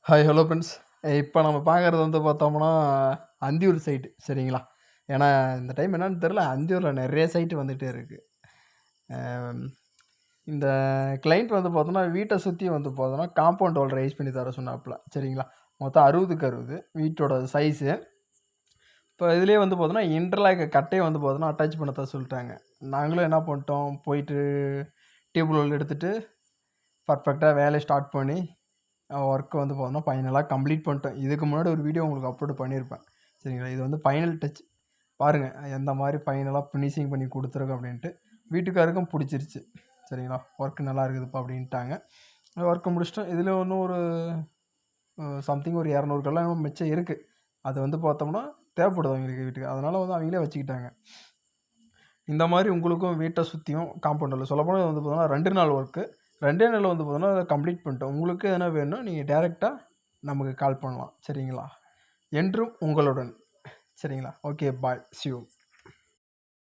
Hi hello friends. இப்போ நம்ம பார்க்குறது வந்து பார்த்தோம்னா, அந்தியூர் சைடு சரிங்களா? ஏன்னா இந்த டைம் என்னன்னு தெரில, அந்தியூரில் நிறைய சைட்டு வந்துகிட்டே இருக்குது. இந்த கிளைண்ட் வந்து பார்த்தோன்னா வீட்டை சுற்றி வந்து பார்த்தோன்னா காம்பவுண்ட் வால் ரைஸ் பண்ணி தர சொன்னாப்புல சரிங்களா? மொத்தம் 60க்கு 60 வீட்டோட சைஸு. இப்போ இதுலேயே வந்து பார்த்தோன்னா இன்டர்லாக் கட்டையை வந்து பார்த்தோன்னா அட்டாச் பண்ண தான் சொல்லிட்டாங்க. நாங்களும் என்ன பண்ணிட்டோம், போயிட்டு டியூப் ரோல் எடுத்துகிட்டு பர்ஃபெக்டாக வேலையை ஸ்டார்ட் பண்ணி ஒர்க் வந்து பார்த்தோன்னா ஃபைனலாக கம்ப்ளீட் பண்ணிட்டேன். இதுக்கு முன்னாடி ஒரு வீடியோ உங்களுக்கு அப்லோட் பண்ணியிருப்பேன் சரிங்களா? இது வந்து ஃபைனல் டச். பாருங்கள் எந்த மாதிரி ஃபைனலாக ஃபினிஷிங் பண்ணி கொடுத்துருக்கோம் அப்படின்ட்டு. வீட்டுக்காருக்கும் பிடிச்சிருச்சு சரிங்களா? ஒர்க் நல்லா இருக்குதுப்பா அப்படின்ட்டாங்க. ஒர்க்கை முடிச்சிட்டோம். இதில் இன்னும் ஒரு சம்திங் ஒரு 200 கல்லாம் மிச்சம் இருக்குது. அது வந்து பார்த்தோம்னா தேவைப்படுது அவங்களுக்கு வீட்டுக்கு. அதனால் வந்து அவங்களே வச்சுக்கிட்டாங்க. இந்த மாதிரி உங்களுக்கும் வீட்டை சுற்றியும் காம்பவுண்டில் சொல்லப்போனால் வந்து பார்த்தோன்னா 2 நாள் ஒர்க்கு. 2 நாளில் வந்து பார்த்தோன்னா அதை கம்ப்ளீட் பண்ணிட்டோம். உங்களுக்கு எதனா வேணும்னா நீங்கள் டேரெக்டாக நமக்கு கால் பண்ணலாம் சரிங்களா? என்றும் உங்களுடன் சரிங்களா? Okay bye, C you.